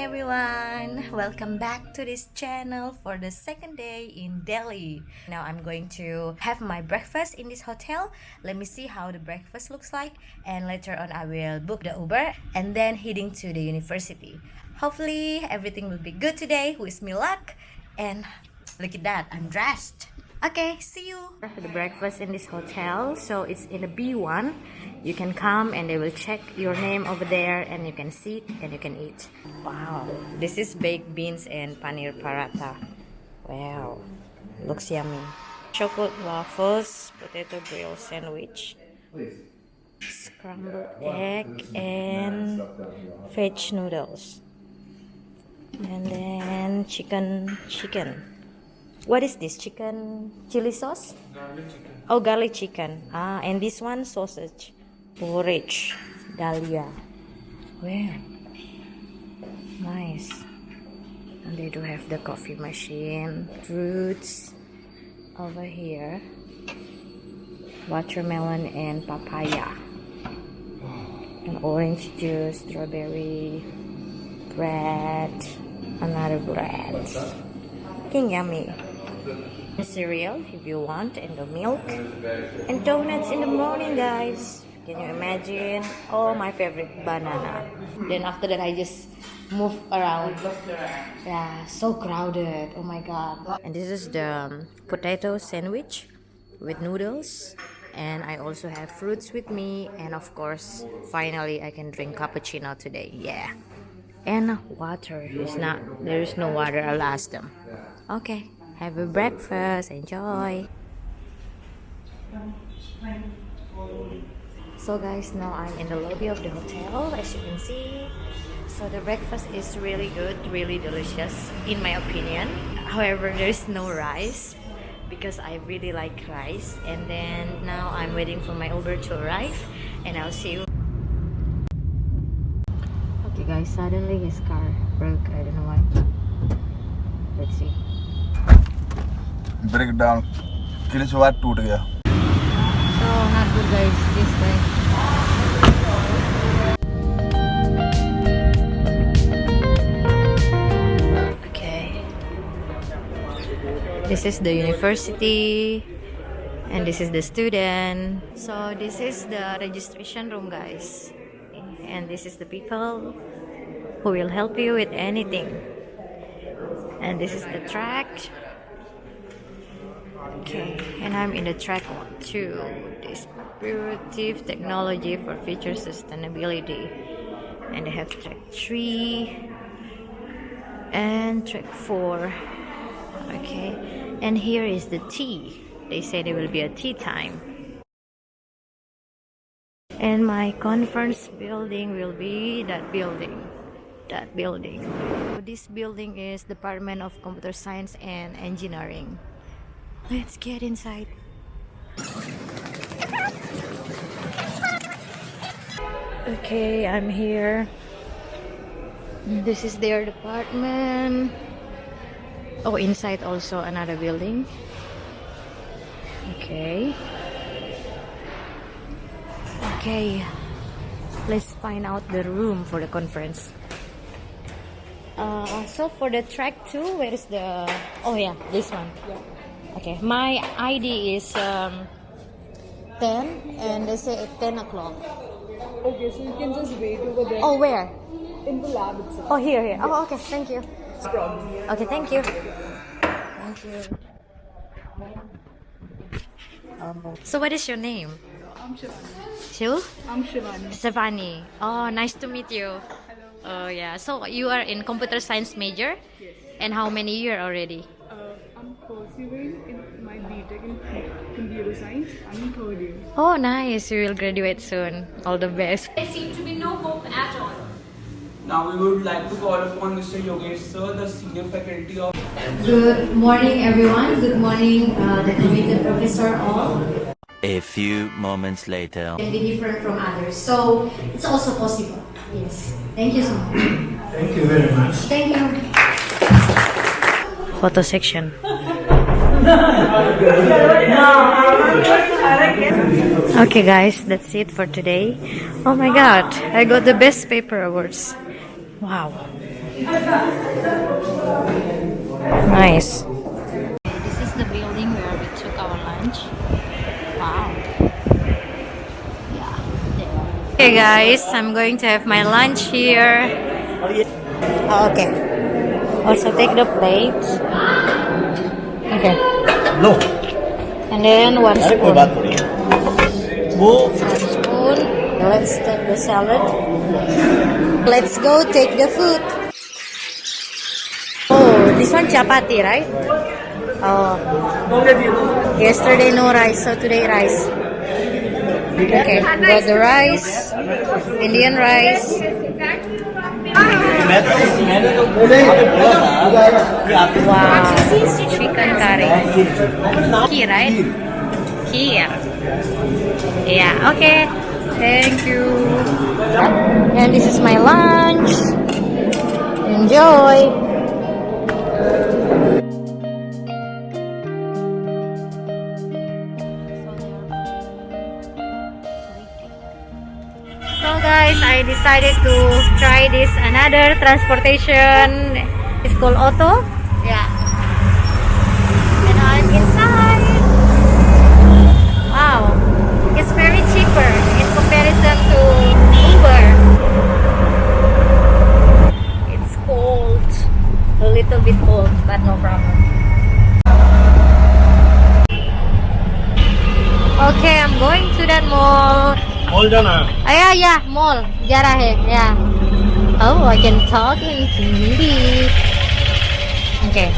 everyone, welcome back to this channel for the second day in Delhi. Now I'm going to have my breakfast in this hotel. Let me see how the breakfast looks like, and later on I will book the Uber and then heading to the university. Hopefully everything will be good today. Wish me luck. And look at that, I'm dressed. Okay, see you. The breakfast in this hotel, so it's in the B1. You can come and they will check your name over there and you can sit and you can eat. Wow, this is baked beans and paneer paratha. Wow, looks yummy. Chocolate waffles, potato grill sandwich, scrambled egg and veg noodles. And then chicken. What is this? Chicken chili sauce? Garlic chicken. Oh, garlic chicken. Ah, and this one sausage. Porridge. Dahlia. Wow. Nice. And they do have the coffee machine. Fruits over here. Watermelon and papaya. And orange juice, strawberry, bread, another bread. Looking yummy. Cereal if you want, and the milk and donuts in the morning, guys. Can you imagine? Oh, my favorite, banana. Then after that I just move around. Yeah, so crowded. Oh my god. And this is the potato sandwich with noodles, and I also have fruits with me, and of course finally I can drink cappuccino today. Yeah. And water is not, there is no water. I'll ask them. Okay, have a breakfast, enjoy. So guys, now I'm in the lobby of the hotel, as you can see. So the breakfast is really good, really delicious in my opinion. However, there is no rice because I really like rice. And then now I'm waiting for my Uber to arrive, and I'll see you. Okay guys, suddenly his car broke. I don't know why. Let's see. Break down किलिच हुआ टूट गया. So not good guys, this way. Okay, this is the university and this is the student. So this is the registration room, guys, and this is the people who will help you with anything. And this is the track. Okay, and I'm in the track 2, Distributive Technology for Future Sustainability. And they have track 3 and track 4. Okay, and here is the tea. They say there will be a tea time. And my conference building will be that building. So this building is Department of Computer Science and Engineering. Let's get inside. Okay, I'm here. This is their department. Oh, inside also another building. Okay, let's find out the room for the conference. So for the track 2, where is the... Oh yeah, this one. Okay, my ID is 10 and they say at 10 o'clock. Okay, so you can just wait over there. Oh, where? In the lab itself. Oh, here. Oh, okay, thank you. No problem. Okay, thank you. Thank you. So what is your name? I'm Shivani. Shiv? I'm Shivani. Stefani. Oh, nice to meet you. Hello. Oh, yeah. So you are in computer science major? Yes. And how many years already? I'm pursuing in my BTech in computer science. I'm in 3rd year. Oh, nice. You will graduate soon. All the best. There seems to be no hope at all. Now we would like to call upon Mr. Yogesh Sir, the senior faculty of... Good morning, everyone. Good morning, the committed professor all. A few moments later. Can be different from others, so it's also possible. Yes. Thank you so much. Thank you very much. Thank you. Photo section. Okay guys, that's it for today. Oh my god, I got the best paper awards. Wow. Nice. This is the building where we took our lunch. Wow. Yeah. Okay guys, I'm going to have my lunch here. Okay. Also take the plates. Okay. No. And then one spoon. One Spoon. Let's take the salad. Let's go take the food. Oh, this one chapati, right? Oh. Yesterday no rice, so today rice. Okay, got the rice. Indian rice. Wow, chicken curry. Key, right? Key, yeah. Yeah, okay. Thank you. And this is my lunch. Enjoy. So guys, I decided to try this another transportation. It's called Auto. Yeah. And I'm inside. Wow. It's very cheaper in comparison to Uber. It's cold. A little bit cold, but no problem. Okay, I'm going to that mall. Yeah, mall. जा रहा है, yeah. Oh, I can talk in Hindi. Okay.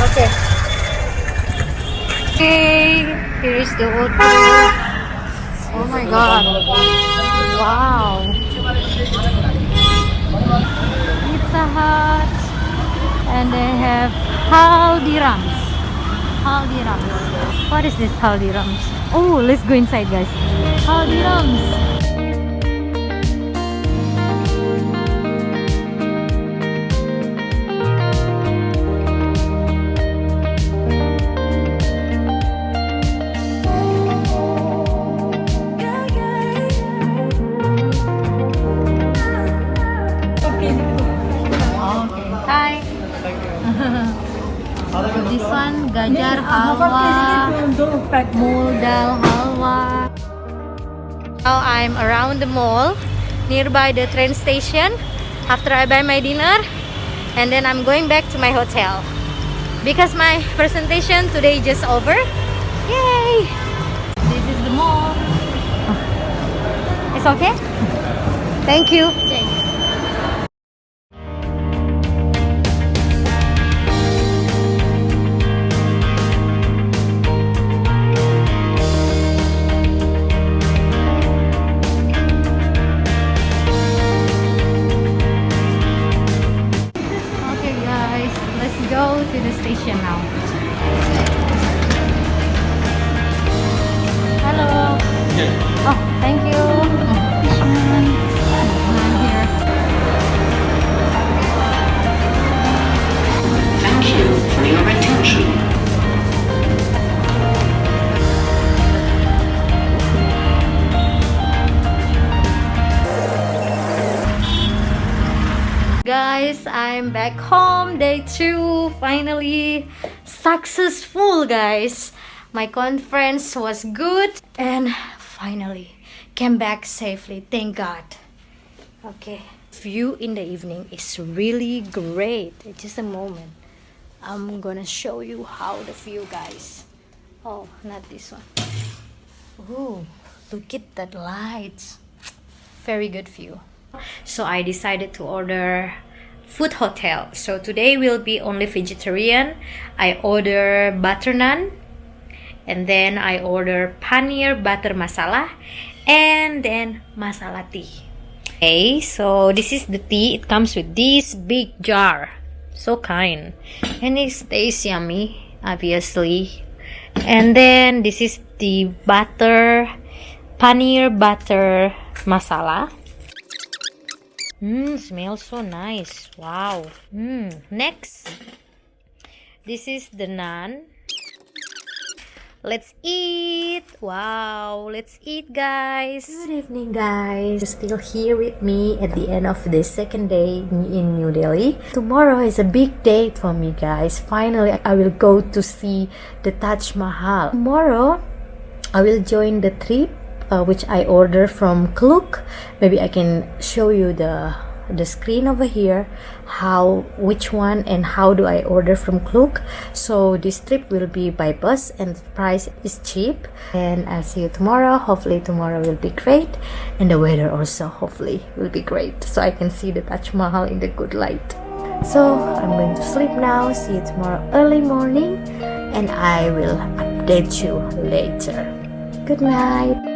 Okay. Okay, here is the auto. Oh my god. Wow. Pizza Hut. And they have Haldirams. Haldirams. What is this Haldirams? Oh, let's go inside, guys. Haldirams. Hi. This one gajar halwa, muldal halwa. Now I'm around the mall, nearby the train station. After I buy my dinner, and then I'm going back to my hotel because my presentation today just over. Yay! This is the mall. It's okay? Thank you. Go to the station now. Hello. Oh, thank you. I'm here. Thank you for your attention. Guys, I'm back home. Day 2, finally successful, guys. My conference was good and finally came back safely. Thank God. Okay, view in the evening is really great. Just a moment. I'm gonna show you how the view, guys. Oh, not this one. Oh, look at that lights. Very good view. So I decided to order food hotel. So today will be only vegetarian. I order butter naan, and then I order paneer butter masala, and then masala tea. Okay, so this is the tea. It comes with this big jar. So kind. And it tastes yummy, obviously. And then this is the butter, paneer butter masala. Smells so nice. Wow. Next, this is the naan. Let's eat. Wow, let's eat, guys. Good evening, guys. You're still here with me at the end of the second day in New Delhi. Tomorrow is a big day for me, guys. Finally, I will go to see the Taj Mahal. Tomorrow, I will join the trip which I ordered from Klook. Maybe I can show you the screen over here, which one and how do I order from Klook. So this trip will be by bus and the price is cheap, and I'll see you tomorrow. Hopefully tomorrow will be great, and the weather also hopefully will be great, so I can see the Taj Mahal in the good light. So I'm going to sleep now. See you tomorrow early morning, and I will update you later. Good night.